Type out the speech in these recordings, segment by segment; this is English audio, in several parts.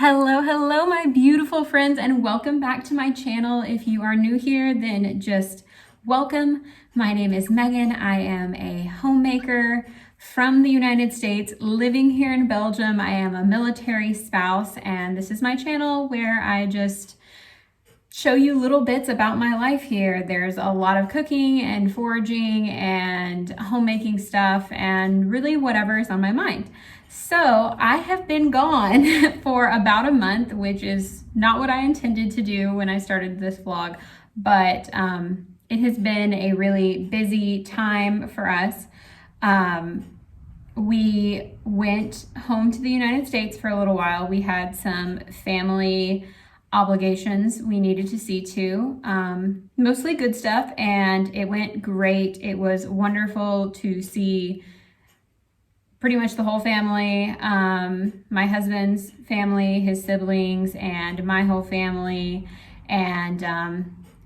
Hello, my beautiful friends, and welcome back to my channel. If you are new here, then just welcome. My name is Megan. I am a homemaker from the United States, living here in Belgium. I am a military spouse, and this is my channel where I just show you little bits about my life here. There's a lot of cooking and foraging and homemaking stuff and really whatever is on my mind. So I have been gone for about a month, which is not what I intended to do when I started this vlog, but it has been a really busy time for us. We went home to the United States for a little while. We had some family obligations we needed to see to, mostly good stuff, and it went great. It was wonderful to see pretty much the whole family, my husband's family, his siblings, and my whole family, and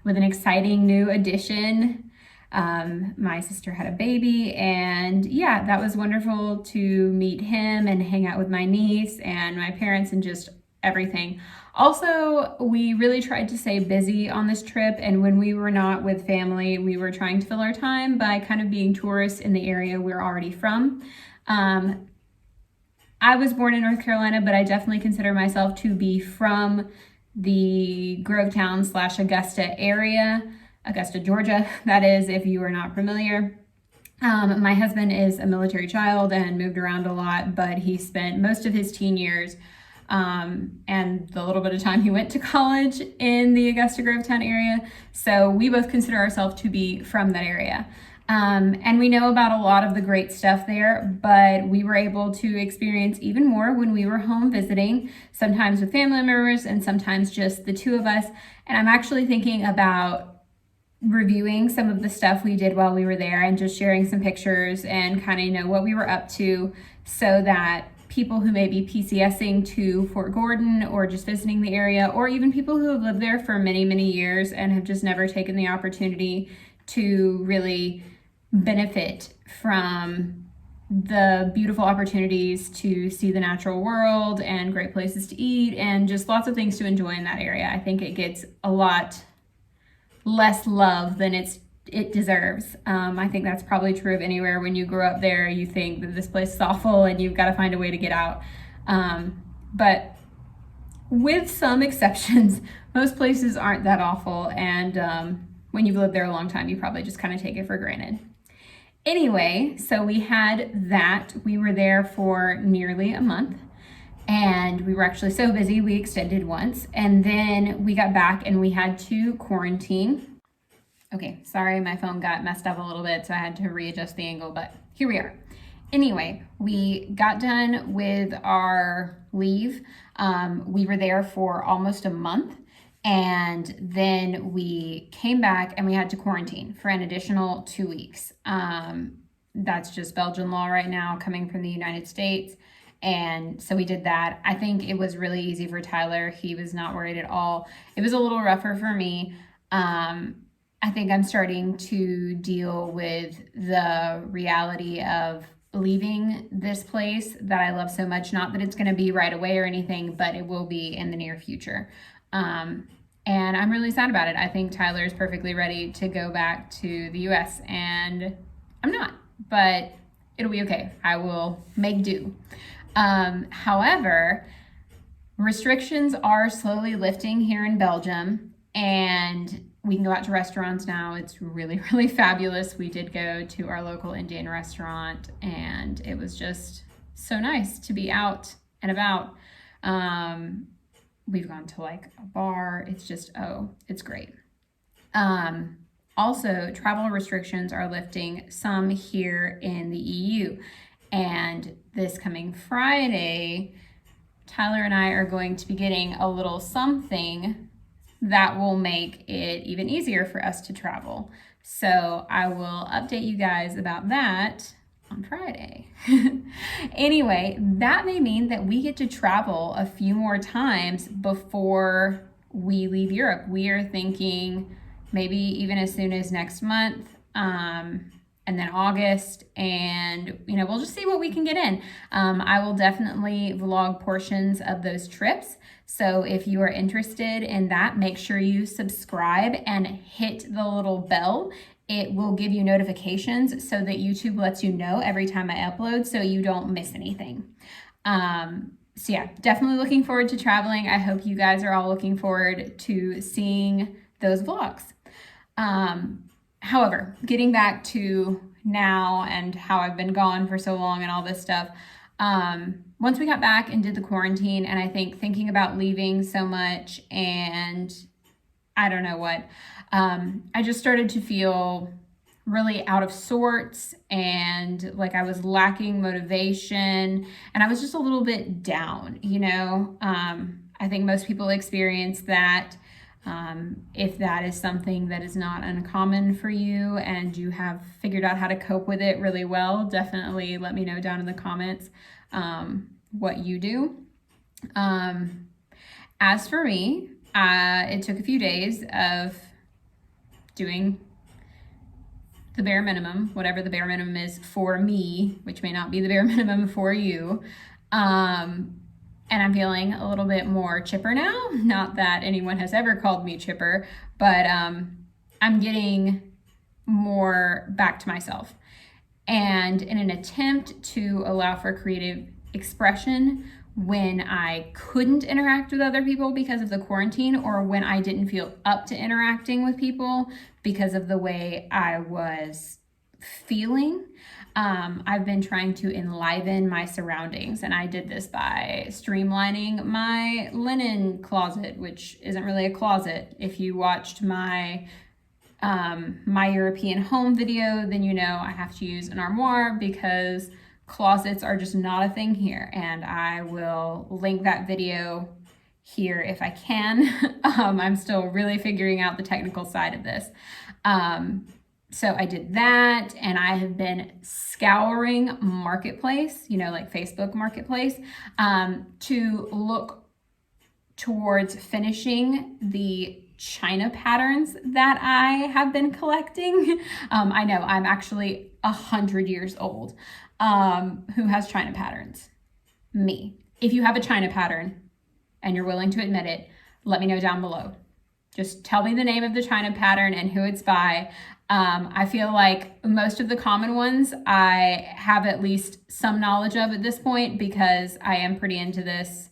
with an exciting new addition. My sister had a baby, and yeah, that was wonderful to meet him and hang out with my niece and my parents and just everything. Also, we really tried to stay busy on this trip, and when we were not with family, we were trying to fill our time by kind of being tourists in the area we're already from. I was born in North Carolina, but I definitely consider myself to be from the Grovetown / Augusta area, Augusta, Georgia, that is, if you are not familiar. My husband is a military child and moved around a lot, but he spent most of his teen years and the little bit of time he went to college in the Augusta Grovetown area. So we both consider ourselves to be from that area. And we know about a lot of the great stuff there, but we were able to experience even more when we were home visiting, sometimes with family members and sometimes just the two of us. And I'm actually thinking about reviewing some of the stuff we did while we were there and just sharing some pictures and kind of know what we were up to, so that people who may be PCSing to Fort Gordon or just visiting the area, or even people who have lived there for many, many years and have just never taken the opportunity to really benefit from the beautiful opportunities to see the natural world and great places to eat and just lots of things to enjoy in that area. I think it gets a lot less love than it deserves. I think that's probably true of anywhere. When you grow up there, you think that this place is awful and you've got to find a way to get out. But with some exceptions, most places aren't that awful. And when you've lived there a long time, you probably just kind of take it for granted. Anyway, so we had that. We were there for nearly a month, and we were actually so busy we extended once, and then we got back and we had to quarantine. Okay, sorry, my phone got messed up a little bit, so I had to readjust the angle, but here we are. Anyway, we got done with our leave. We were there for almost a month, and then we came back and we had to quarantine for an additional 2 weeks. That's just Belgian law right now, coming from the United States. And so we did that. I think it was really easy for Tyler. He was not worried at all. It was a little rougher for me. I think I'm starting to deal with the reality of leaving this place that I love so much. Not that it's going to be right away or anything, but it will be in the near future. And I'm really sad about it. I think Tyler is perfectly ready to go back to the US, and I'm not, but it'll be okay. I will make do. However, restrictions are slowly lifting here in Belgium, and we can go out to restaurants now. It's really, really fabulous. We did go to our local Indian restaurant, and it was just so nice to be out and about. We've gone to like a bar. It's just, it's great. Also, travel restrictions are lifting some here in the EU. And this coming Friday, Tyler and I are going to be getting a little something that will make it even easier for us to travel. So I will update you guys about that on Friday. Anyway, that may mean that we get to travel a few more times before we leave Europe. We are thinking maybe even as soon as next month. And and then August, and we'll just see what we can get in. I will definitely vlog portions of those trips. So if you are interested in that, make sure you subscribe and hit the little bell. It will give you notifications so that YouTube lets you know every time I upload so you don't miss anything. So yeah, definitely looking forward to traveling. I hope you guys are all looking forward to seeing those vlogs. However, getting back to now and how I've been gone for so long and all this stuff, once we got back and did the quarantine, and I think thinking about leaving so much and I don't know what, I just started to feel really out of sorts and like I was lacking motivation and I was just a little bit down, I think most people experience that. If that is something that is not uncommon for you and you have figured out how to cope with it really well, definitely let me know down in the comments what you do. As for me, it took a few days of doing the bare minimum, whatever the bare minimum is for me, which may not be the bare minimum for you. And I'm feeling a little bit more chipper now. Not that anyone has ever called me chipper, but I'm getting more back to myself. And in an attempt to allow for creative expression when I couldn't interact with other people because of the quarantine, or when I didn't feel up to interacting with people because of the way I was feeling, I've been trying to enliven my surroundings, and I did this by streamlining my linen closet, which isn't really a closet. If you watched my European home video, then I have to use an armoire because closets are just not a thing here, and I will link that video here if I can. I'm still really figuring out the technical side of this. So I did that, and I have been scouring Marketplace, like Facebook Marketplace, to look towards finishing the China patterns that I have been collecting. I know I'm actually 100 years old. Who has China patterns? Me. If you have a China pattern and you're willing to admit it, let me know down below. Just tell me the name of the China pattern and who it's by. I feel like most of the common ones I have at least some knowledge of at this point because I am pretty into this.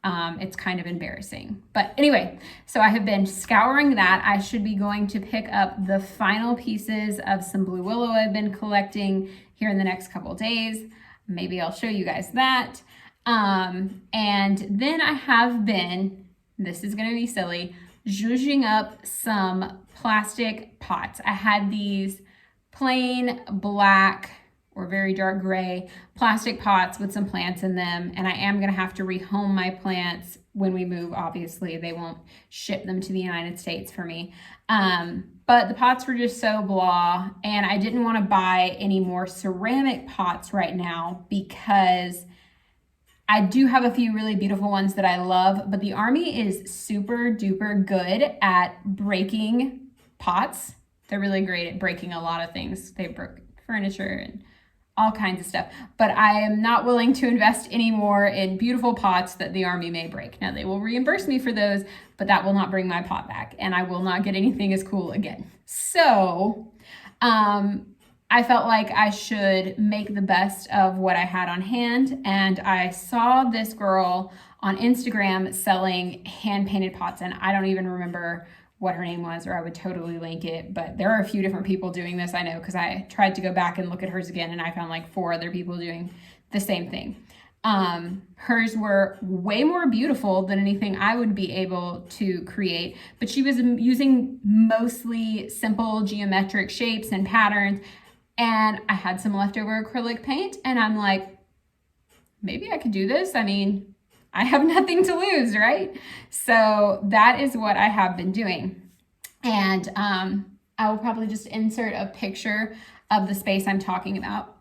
It's kind of embarrassing. But anyway, so I have been scouring that. I should be going to pick up the final pieces of some blue willow I've been collecting here in the next couple days. Maybe I'll show you guys that. And then I have been, this is going to be silly, zhuzhing up some plastic pots. I had these plain black or very dark gray plastic pots with some plants in them, and I am going to have to rehome my plants when we move. Obviously, they won't ship them to the United States for me. But the pots were just so blah, and I didn't want to buy any more ceramic pots right now because I do have a few really beautiful ones that I love, but the Army is super duper good at breaking pots. They're really great at breaking a lot of things. They broke furniture and all kinds of stuff, but I am not willing to invest any more in beautiful pots that the Army may break. Now, they will reimburse me for those, but that will not bring my pot back, and I will not get anything as cool again. So I felt like I should make the best of what I had on hand, and I saw this girl on Instagram selling hand-painted pots, and I don't even remember what her name was, or I would totally link it, but there are a few different people doing this, I know, because I tried to go back and look at hers again, and I found like 4 other people doing the same thing. Hers were way more beautiful than anything I would be able to create, but she was using mostly simple geometric shapes and patterns, and I had some leftover acrylic paint, and I'm like, maybe I could do this. I mean, I have nothing to lose, right? So that is what I have been doing. And I will probably just insert a picture of the space I'm talking about.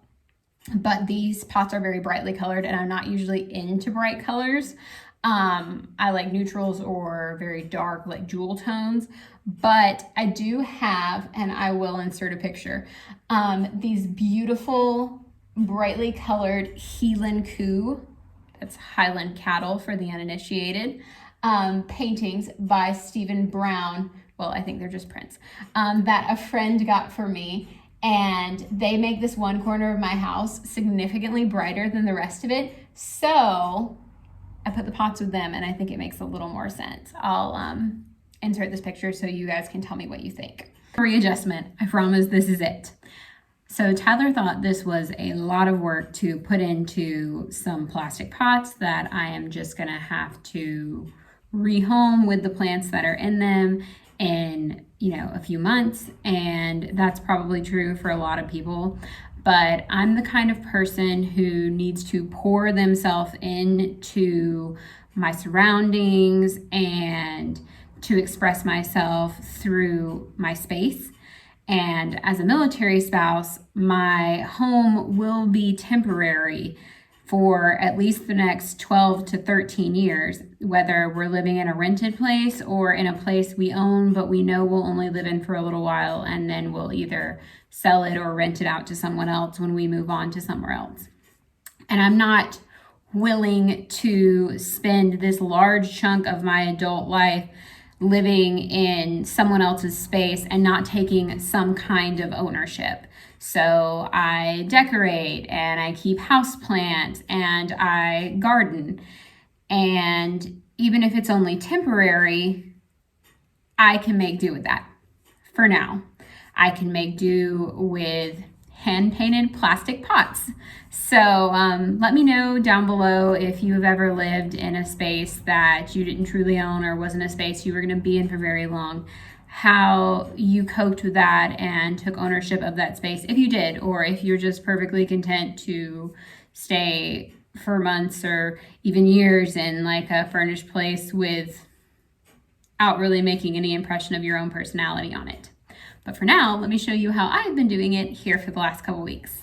But these pots are very brightly colored, and I'm not usually into bright colors. I like neutrals or very dark, like jewel tones. But I do have, and I will insert a picture, these beautiful, brightly colored Heelan Coo, that's Highland cattle for the uninitiated, paintings by Stephen Brown. Well, I think they're just prints, that a friend got for me. And they make this one corner of my house significantly brighter than the rest of it. So I put the pots with them, and I think it makes a little more sense. I'll insert this picture so you guys can tell me what you think. Readjustment, I promise this is it. So Tyler thought this was a lot of work to put into some plastic pots that I am just gonna have to rehome with the plants that are in them in, a few months. And that's probably true for a lot of people. But I'm the kind of person who needs to pour themselves into my surroundings and to express myself through my space. And as a military spouse, my home will be temporary for at least the next 12 to 13 years, whether we're living in a rented place or in a place we own, but we know we'll only live in for a little while, and then we'll either sell it or rent it out to someone else when we move on to somewhere else. And I'm not willing to spend this large chunk of my adult life living in someone else's space and not taking some kind of ownership. So I decorate and I keep houseplants and I garden. And even if it's only temporary, I can make do with that for now. I can make do with hand-painted plastic pots. So let me know down below if you have ever lived in a space that you didn't truly own or wasn't a space you were going to be in for very long, how you coped with that and took ownership of that space, if you did, or if you're just perfectly content to stay for months or even years in like a furnished place without really making any impression of your own personality on it. But for now, let me show you how I've been doing it here for the last couple weeks.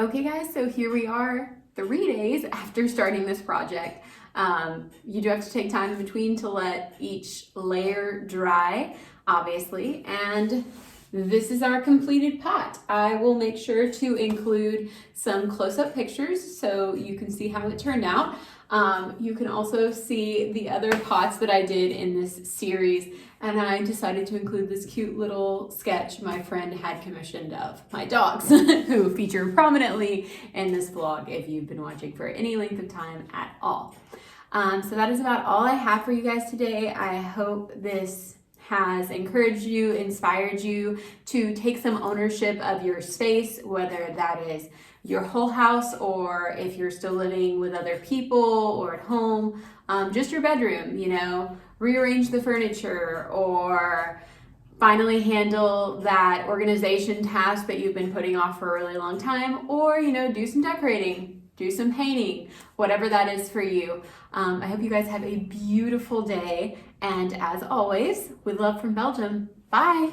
Okay guys, so here we are 3 days after starting this project. You do have to take time in between to let each layer dry, obviously, and this is our completed pot. I will make sure to include some close-up pictures so you can see how it turned out. You can also see the other pots that I did in this series, and I decided to include this cute little sketch my friend had commissioned of my dogs who feature prominently in this vlog if you've been watching for any length of time at all. So that is about all I have for you guys today. I hope this has encouraged you, inspired you to take some ownership of your space, whether that is your whole house or if you're still living with other people or at home, just your bedroom, you know, rearrange the furniture or finally handle that organization task that you've been putting off for a really long time, or, you know, do some decorating, do some painting, whatever that is for you. I hope you guys have a beautiful day, and as always, with love from Belgium, bye!